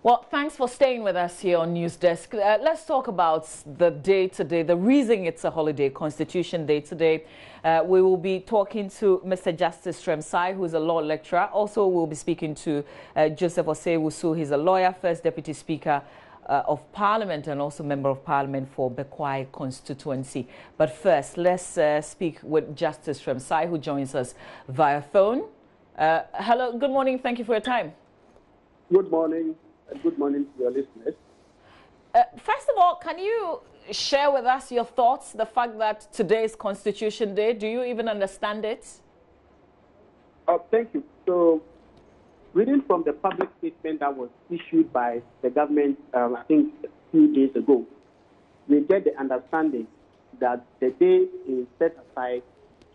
Well, thanks for staying with us here on News Desk. Let's talk about the day today, the reason it's a holiday, Constitution Day today. We will be talking to Mr. Justice Tremsai, who is a law lecturer. Also, we'll be speaking to Joseph Osei-Wusu. He's a lawyer, First Deputy Speaker of Parliament and also Member of Parliament for Bekwai constituency. But first, let's speak with Justice Tremsai, who joins us via phone. Hello, good morning. Thank you for your time. Good morning. Good morning to your listeners. First of all, can you share with us your thoughts, the fact that today is Constitution Day? Do you even understand it? Thank you. So, reading from the public statement that was issued by the government, I think a few days ago, we get the understanding that the day is set aside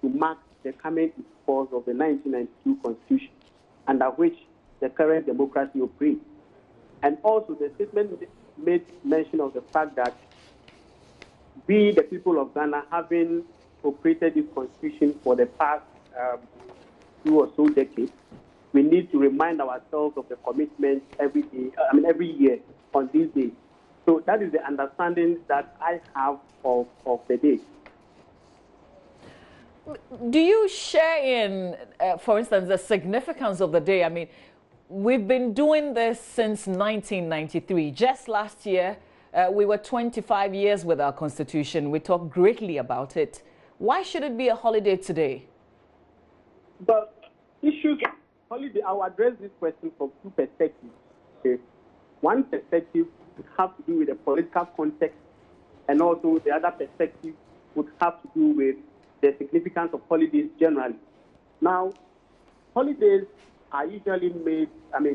to mark the coming into force of the 1992 Constitution, under which the current democracy operates. And also, the statement made mention of the fact that we, the people of Ghana, having operated this constitution for the past 2 or so decades, we need to remind ourselves of the commitment every year on this day. So that is the understanding that I have of the day. Do you share in, for instance, the significance of the day? I mean, we've been doing this since 1993. Just last year, we were 25 years with our Constitution. We talked greatly about it. Why should it be a holiday today? But issues of holiday, I'll address this question from two perspectives. Okay. One perspective would have to do with the political context, and also the other perspective would have to do with the significance of holidays generally. Now, holidays are usually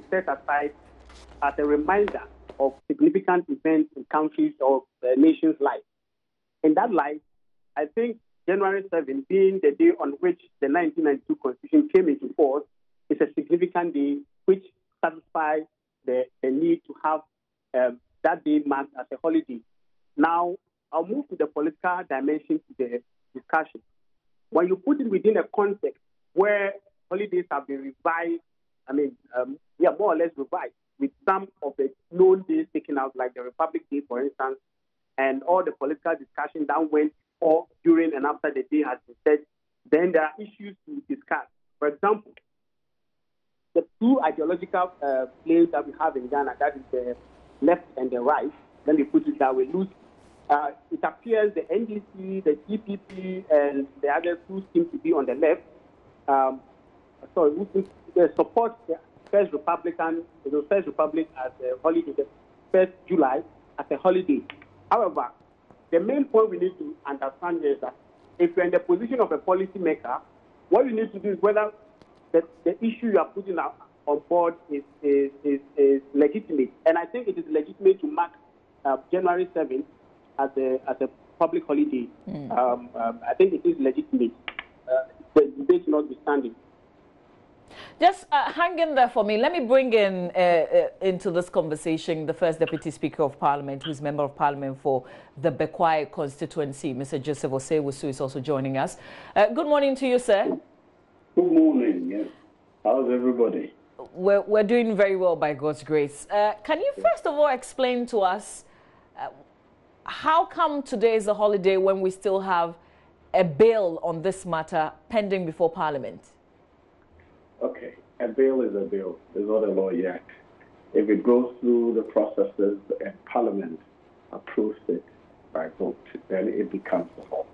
set aside as a reminder of significant events in countries or nations' lives. In that light, I think January 7 being the day on which the 1992 Constitution came into force is a significant day which satisfies the need to have that day marked as a holiday. Now, I'll move to the political dimension to the discussion. When you put it within a context where holidays have been revised, more or less revised, with some of the known days taken out, like the Republic Day, for instance, and all the political discussion that went or during and after the day has been set, then there are issues to discuss. For example, the two ideological claims that we have in Ghana, that is the left and the right, let me put it that way loosely. It appears the NDC, the EPP, and the other two seem to be on the left. They support the First Republic as a holiday, the 1st July as a holiday. However, the main point we need to understand is that if you're in the position of a policymaker, what you need to do is whether the issue you are putting on board is legitimate. And I think it is legitimate to mark January 7th as a public holiday. I think it is legitimate. The debate notwithstanding. Just hang in there for me. Let me bring in into this conversation the First Deputy Speaker of Parliament, who's Member of Parliament for the Bekwai constituency. Mr. Joseph Osei-Wusu is also joining us. Good morning to you, sir. Good morning. Yes. How's everybody? We're doing very well by God's grace. Can you first of all explain to us how come today is a holiday when we still have a bill on this matter pending before Parliament? Okay, a bill is a bill. It's not a law yet. If it goes through the processes and Parliament approves it by vote, then it becomes a law.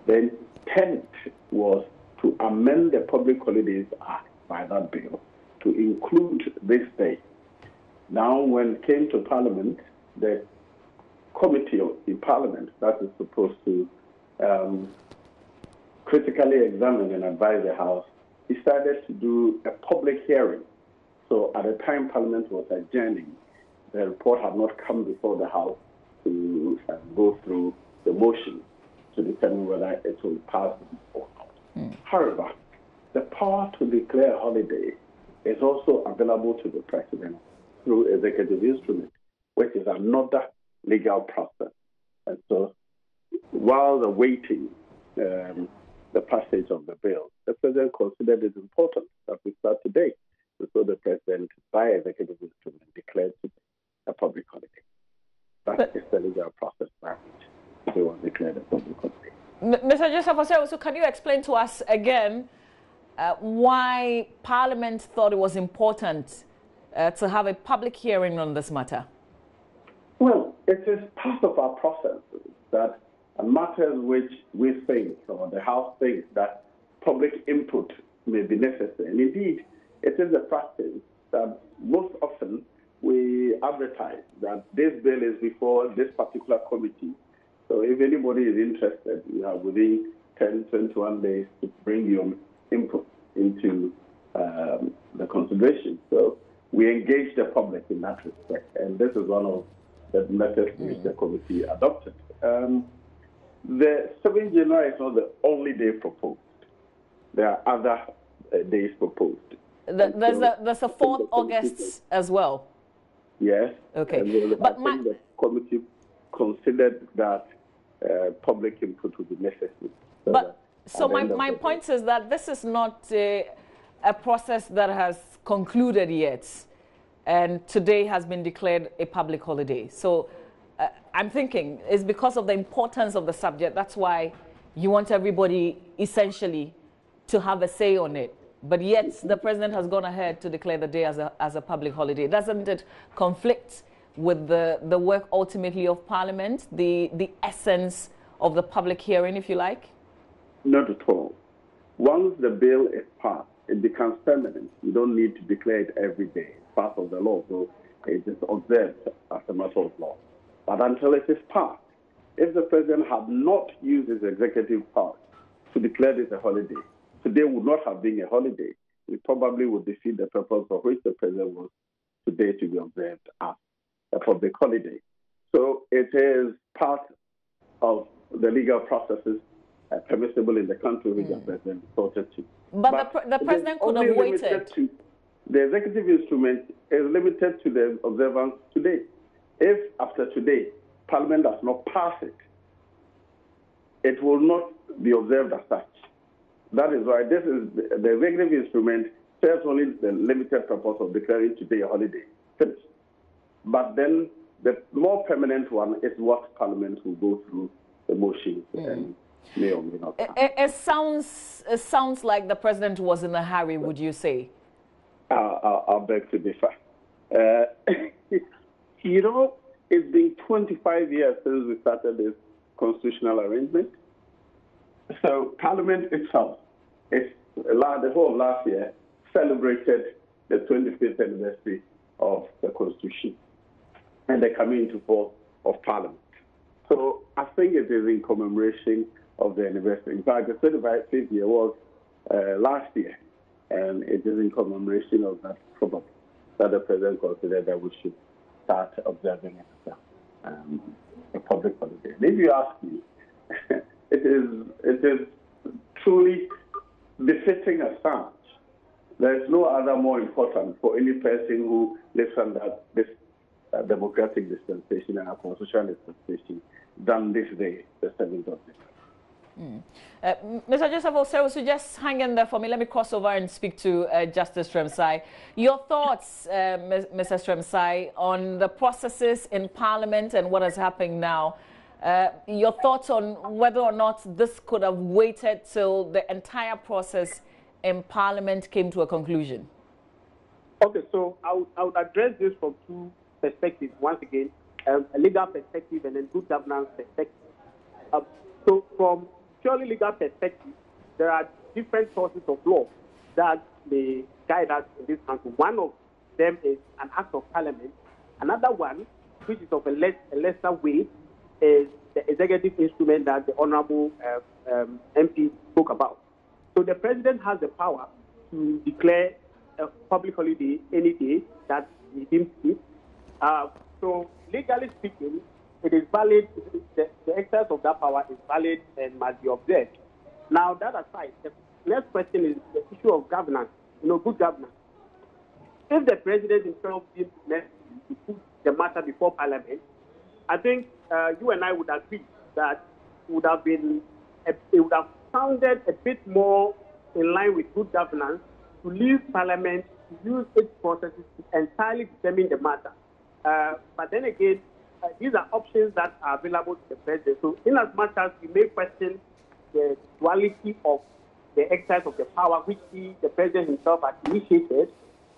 The intent was to amend the Public Holidays Act by that bill to include this day. Now, when it came to Parliament, the committee in Parliament that is supposed to critically examine and advise the House decided to do a public hearing. So at the time Parliament was adjourning, the report had not come before the House to go through the motion to determine whether it will pass or not. However, the power to declare a holiday is also available to the President through executive instrument, which is another legal process. And so while the waiting the passage of the bill, the President considered it important that we start today. And so the President, by executive instrument, declared today public holiday. That is the legal process by which they was declared a public holiday. Mr. Joseph, so can you explain to us again why Parliament thought it was important to have a public hearing on this matter? Well, it is part of our process that matters which we think, or the House thinks, that public input may be necessary. And indeed, it is a practice that most often we advertise that this bill is before this particular committee. So if anybody is interested, you have within 10, 21 days to bring your input into the consideration. So we engage the public in that respect. And this is one of the methods which the committee adopted. The 7th January is not the only day proposed. There are other days proposed. There's a 4th August as well. Yes. Okay. But I think the committee considered that public input would be necessary. So my point is that this is not a process that has concluded yet, and today has been declared a public holiday. So I'm thinking it's because of the importance of the subject. That's why you want everybody essentially to have a say on it. But yet the president has gone ahead to declare the day as a public holiday. Doesn't it conflict with the work ultimately of Parliament, the essence of the public hearing, if you like? Not at all. Once the bill is passed, it becomes permanent. You don't need to declare it every day. It's part of the law, so it is observed as a matter of law. But until it is passed, if the president had not used his executive power to declare this a holiday, today would not have been a holiday. It probably would defeat the purpose for which the president was today to be observed as a public holiday. So it is part of the legal processes permissible in the country which the president resorted to. But the president could have waited. The executive instrument is limited to the observance today. If after today Parliament does not pass it, it will not be observed as such. That is why this is the executive instrument serves only the limited purpose of declaring today a holiday. Finished. But then the more permanent one is what Parliament will go through the motions and may or may not. It sounds like the president was in a hurry, would you say? I'll beg to differ. You know, it's been 25 years since we started this constitutional arrangement. So Parliament itself, the whole of last year, celebrated the 25th anniversary of the Constitution and the coming into force of Parliament. So I think it is in commemoration of the anniversary. In fact, the 25th year was last year, and it is in commemoration of that, probably, that the president considered that we should start observing it as a public holiday. And if you ask me, it is truly befitting as such. There is no other more important for any person who lives under this democratic dispensation and a constitutional dispensation than this day, the 7th of December. Mr. Joseph Osero, so just hang in there for me. Let me cross over and speak to Justice Stremsai. Your thoughts, Mr. Stremsai, on the processes in Parliament and what is happening now. Your thoughts on whether or not this could have waited till the entire process in Parliament came to a conclusion? Okay, so I would address this from two perspectives. Once again, a legal perspective and a good governance perspective. So from purely legal perspective, there are different sources of law that may guide us in this country. One of them is an act of Parliament. Another one, which is of a lesser weight, is the executive instrument that the Honorable MP spoke about. So the president has the power to declare a public holiday any day that he deems fit. So legally speaking, it is valid. The exercise of that power is valid and must be observed. Now, that aside, the next question is the issue of governance. Good governance. If the president himself deems necessary to put the matter before Parliament, I think you and I would agree that it would have sounded a bit more in line with good governance to leave Parliament to use its processes to entirely determine the matter. But then again, these are options that are available to the president. So in as much as we may question the duality of the exercise of the power which the president himself has initiated,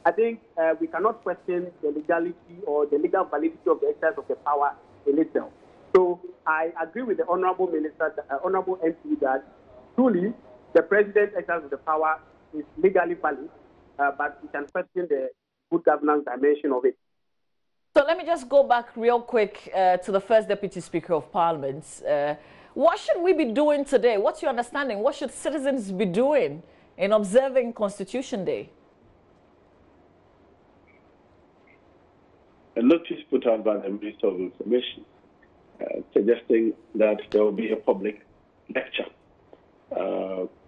I think we cannot question the legality or the legal validity of the exercise of the power in itself. So I agree with the Honorable Minister, Honorable MP, that truly the president's exercise of the power is legally valid, but we can question the good governance dimension of it. So let me just go back real quick to the first Deputy Speaker of Parliament. What should we be doing today? What's your understanding? What should citizens be doing in observing Constitution Day? A notice put out by the Minister of Information suggesting that there will be a public lecture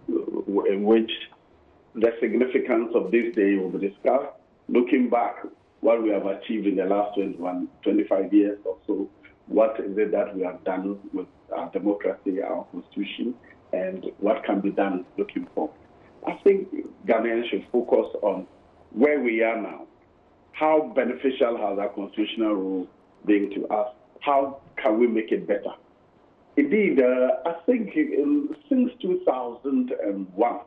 in which the significance of this day will be discussed, looking back what we have achieved in the last 25 years or so, what is it that we have done with our democracy, our constitution, and what can be done looking forward. I think Ghanaians should focus on where we are now. How beneficial has our constitutional rule been to us? How can we make it better? Indeed, I think since 2001,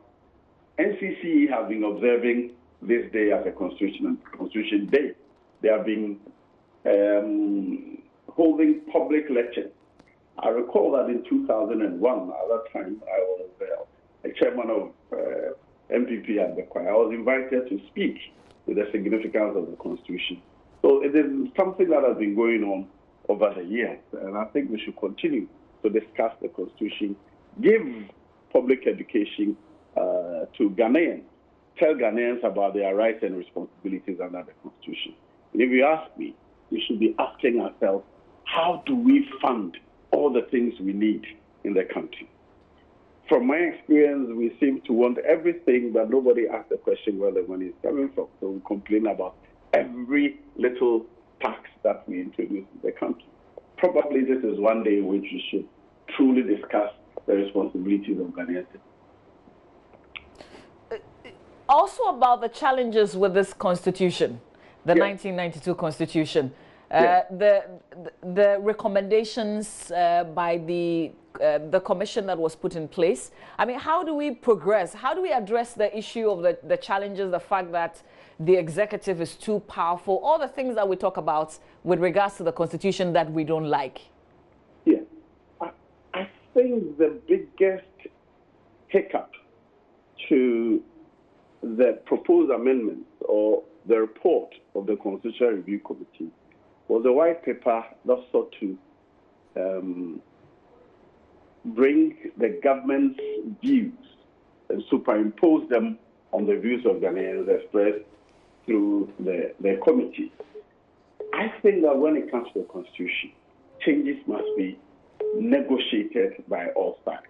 NCC have been observing this day as a Constitution Day. They have been holding public lectures. I recall that in 2001, at that time, I was a chairman of MPP at the choir. I was invited to speak with the significance of the Constitution. So it is something that has been going on over the years, and I think we should continue to discuss the Constitution, give public education to Ghanaians, tell Ghanaians about their rights and responsibilities under the Constitution. And if you ask me, we should be asking ourselves, how do we fund all the things we need in the country? From my experience, we seem to want everything, but nobody asks the question where the money is coming from. So we complain about every little tax that we introduce in the country. Probably this is one day in which we should truly discuss the responsibilities of Ghanaians. Also about the challenges with this constitution, the 1992 constitution, the recommendations by the commission that was put in place. I mean, how do we progress? How do we address the issue of the challenges, the fact that the executive is too powerful, all the things that we talk about with regards to the constitution that we don't like? Yeah, I think the biggest hiccup to the proposed amendments or the report of the Constitutional Review Committee was a white paper that sought to bring the government's views and superimpose them on the views of Ghanaians expressed through the committee. I think that when it comes to the Constitution, changes must be negotiated by all sides.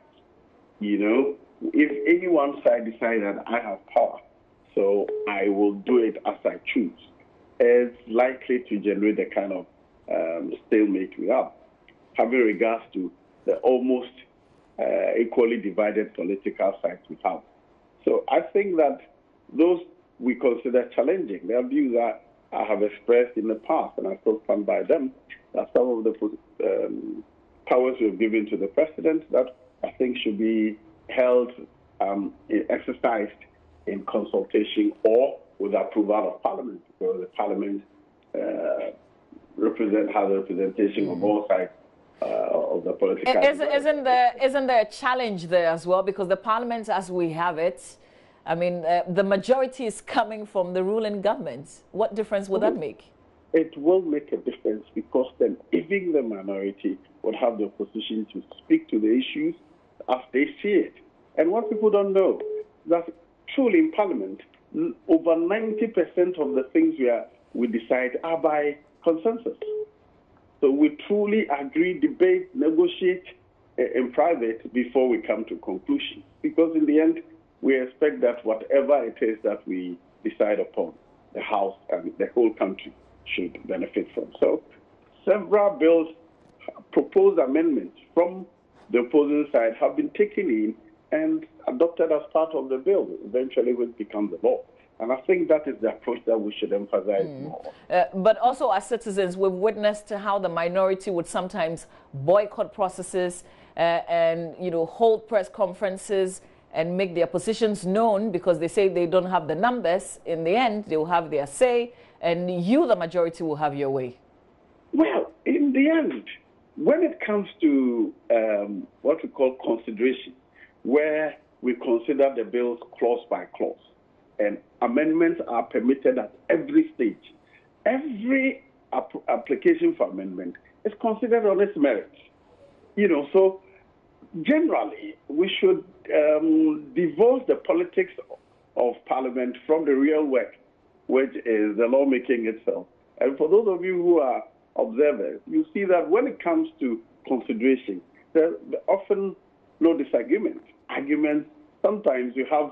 You know, if any one side decides that I have power, so I will do it as I choose, it's likely to generate the kind of stalemate we have, having regards to the almost equally divided political sides we have. So I think that those we consider challenging. There are views that I have expressed in the past, and I still stand by them, that some of the powers we've given to the president that I think should be held, exercised in consultation or with approval of Parliament, because the Parliament has a representation of all sides of the political. Isn't there a challenge there as well? Because the Parliament, as we have it, I mean, the majority is coming from the ruling government. What difference would that make? It will make a difference, because then even the minority would have the opposition to speak to the issues as they see it. And what people don't know, that truly in Parliament, over 90% of the things we decide are by consensus. So we truly agree, debate, negotiate in private before we come to conclusion. Because in the end, we expect that whatever it is that we decide upon, the House and the whole country should benefit from. So several bills, proposed amendments from the opposing side have been taken in and adopted as part of the bill, eventually will become the law. And I think that is the approach that we should emphasize more. But also as citizens, we've witnessed how the minority would sometimes boycott processes and, hold press conferences and make their positions known because they say they don't have the numbers. In the end, they will have their say, and you, the majority, will have your way. Well, in the end, when it comes to what we call consideration, where we consider the bills clause by clause, and amendments are permitted at every stage, every application for amendment is considered on its merits. So generally, we should divorce the politics of Parliament from the real work, which is the lawmaking itself. And for those of you who are observers, you see that when it comes to consideration, there are often no disagreements, arguments. Sometimes you have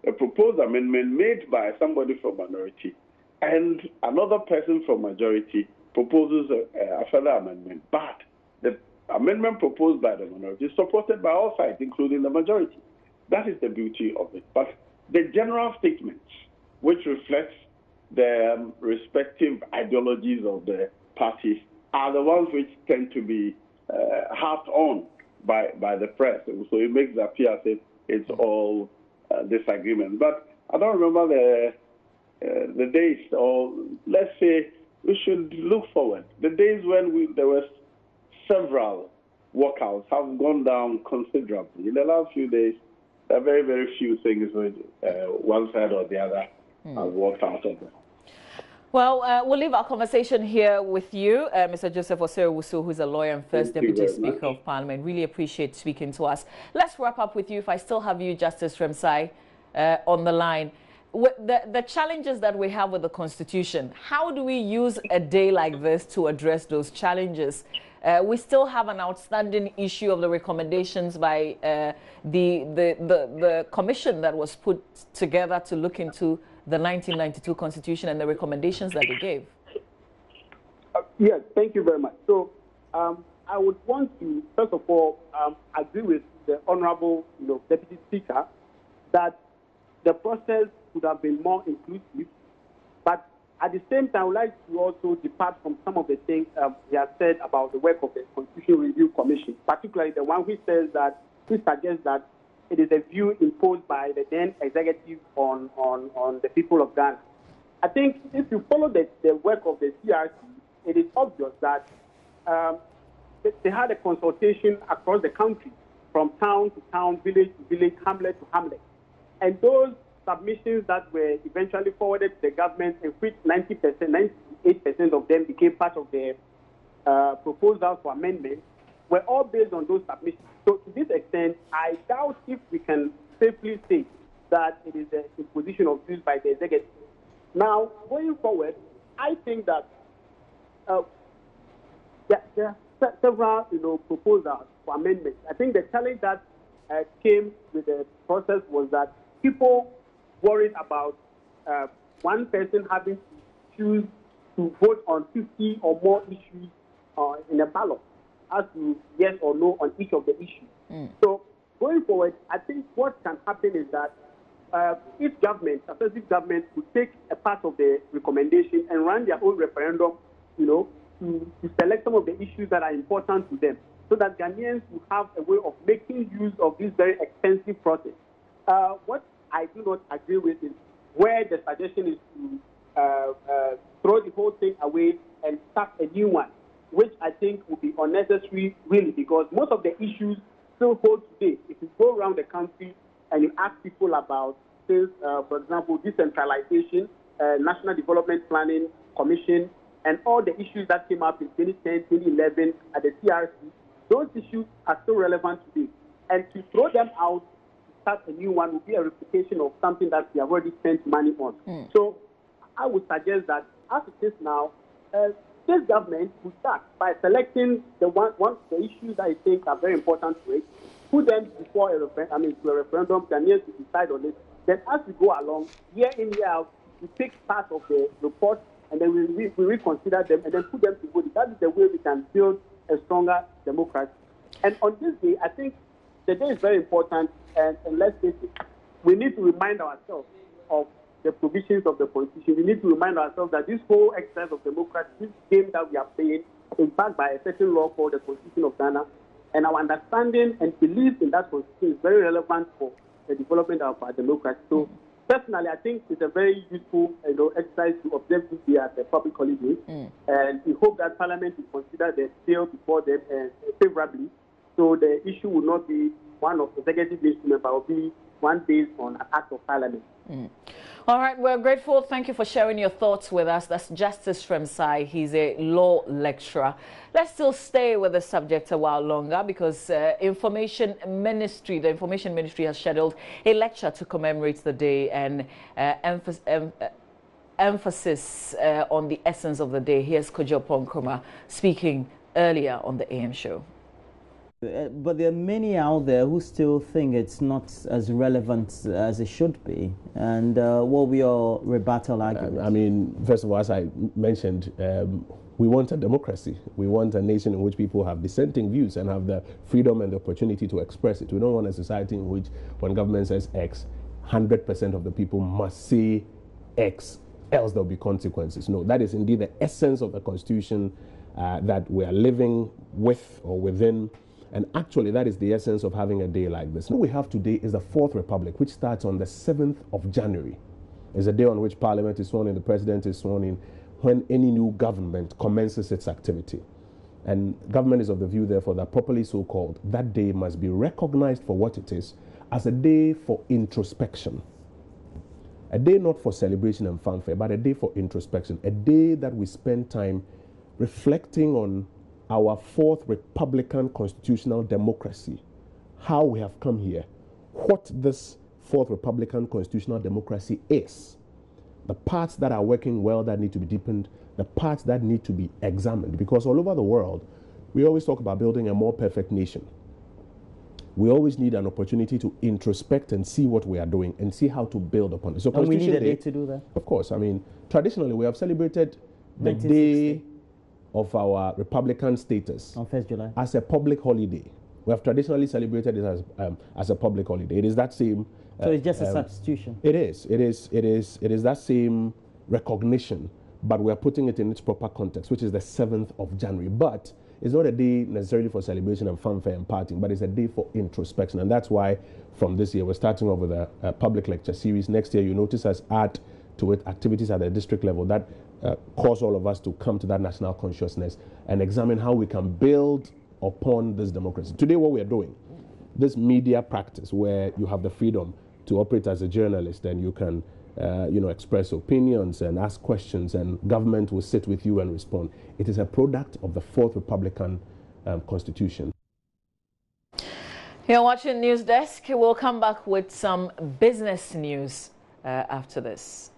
a proposed amendment made by somebody from minority, and another person from majority proposes a further amendment. But the amendment proposed by the minority is supported by all sides, including the majority. That is the beauty of it. But the general statements, which reflects the respective ideologies of the parties, are the ones which tend to be harped on by the press. So it makes it appear as if it's all disagreement. But I don't remember the days, or let's say we should look forward. The days when there were several walkouts have gone down considerably. In the last few days, there are very, very few things which one side or the other have walked out of them. Well, we'll leave our conversation here with you, Mr. Joseph Osei-Owusu, who's a lawyer and first Deputy Speaker of Parliament. Really appreciate speaking to us. Let's wrap up with you. If I still have you, Justice Sremsai, on the line. The challenges that we have with the Constitution, how do we use a day like this to address those challenges? We still have an outstanding issue of the recommendations by the commission that was put together to look into the 1992 Constitution and the recommendations that they gave. Yes, thank you very much. So I would want to, first of all, agree with the Honorable Deputy Speaker that the process could have been more inclusive, but at the same time, I would like to also depart from some of the things he has said about the work of the Constitutional Review Commission, particularly the one which suggests that it is a view imposed by the then executive on the people of Ghana. I think if you follow the work of the CRC, it is obvious that they had a consultation across the country, from town to town, village to village, hamlet to hamlet. And those submissions that were eventually forwarded to the government, in which 98% of them became part of the proposals for amendment, were all based on those submissions. So to this extent, I doubt if we can safely say that it is an imposition of views by the executive. Now, going forward, I think that there are several proposals for amendments. I think the challenge that came with the process was that people worried about one person having to choose to vote on 50 or more issues in a ballot, as to yes or no on each of the issues. So going forward, I think what can happen is that each government, successive government, would take a part of the recommendation and run their own referendum, to select some of the issues that are important to them, so that Ghanaians will have a way of making use of this very expensive process. What I do not agree with is where the suggestion is to throw the whole thing away and start a new one, which I think would be unnecessary, really, because most of the issues still hold today. If you go around the country and you ask people about things, for example, decentralization, National Development Planning Commission, and all the issues that came up in 2010, 2011 at the CRC, those issues are still relevant today. And to throw them out, to start a new one, would be a replication of something that we have already spent money on. So I would suggest that, as it is now, this government would start by selecting the issues that I think are very important to it, put them before a referendum, Ghanaians to decide on it. Then as we go along, year in, year out, we take part of the report and then we reconsider them and then put them to vote. That is the way we can build a stronger democracy. And on this day, I think the day is very important, and let's face it, we need to remind ourselves of the provisions of the Constitution, we need to remind ourselves that this whole exercise of democracy, this game that we are playing, is backed by a certain law called the Constitution of Ghana. And our understanding and belief in that Constitution is very relevant for the development of our democracy. So, personally, I think it's a very useful exercise to observe this year as a public holiday. And we hope that Parliament will consider the bill before them favorably. So the issue will not be one of executive instrument, but will be one based on an act of Parliament. All right, we're grateful. Thank you for sharing your thoughts with us. That's Justice Shremsai. He's a law lecturer. Let's still stay with the subject a while longer because the Information Ministry has scheduled a lecture to commemorate the day and emphasis on the essence of the day. Here's Kojo Ponkroma speaking earlier on the AM show. But there are many out there who still think it's not as relevant as it should be. And what will your rebuttal argument? I mean, first of all, as I mentioned, we want a democracy. We want a nation in which people have dissenting views and have the freedom and the opportunity to express it. We don't want a society in which when government says X, 100% of the people must say X, else there will be consequences. No, that is indeed the essence of the Constitution that we are living with or within. And actually, that is the essence of having a day like this. What we have today is the Fourth Republic, which starts on the 7th of January. It's a day on which Parliament is sworn in, the President is sworn in, when any new government commences its activity. And government is of the view, therefore, that properly so-called, that day must be recognized for what it is, as a day for introspection. A day not for celebration and fanfare, but a day for introspection. A day that we spend time reflecting on our fourth Republican constitutional democracy, how we have come here, what this fourth Republican constitutional democracy is, the parts that are working well that need to be deepened, the parts that need to be examined. Because all over the world, we always talk about building a more perfect nation. We always need an opportunity to introspect and see what we are doing and see how to build upon it. So and we need a day to do that? Of course. I mean, traditionally, we have celebrated the day of our Republican status on 1st July as a public holiday. We have traditionally celebrated it as a public holiday. It is that same. So it's just a substitution. It is that same recognition, but we are putting it in its proper context, which is the 7th of January. But it's not a day necessarily for celebration and fanfare and partying, but it's a day for introspection, and that's why from this year we're starting off with a public lecture series. Next year, you notice us add to it activities at the district level that cause all of us to come to that national consciousness and examine how we can build upon this democracy. Today, what we are doing, this media practice where you have the freedom to operate as a journalist and you can express opinions and ask questions and government will sit with you and respond. It is a product of the Fourth Republican Constitution. You're watching News Desk. We'll come back with some business news after this.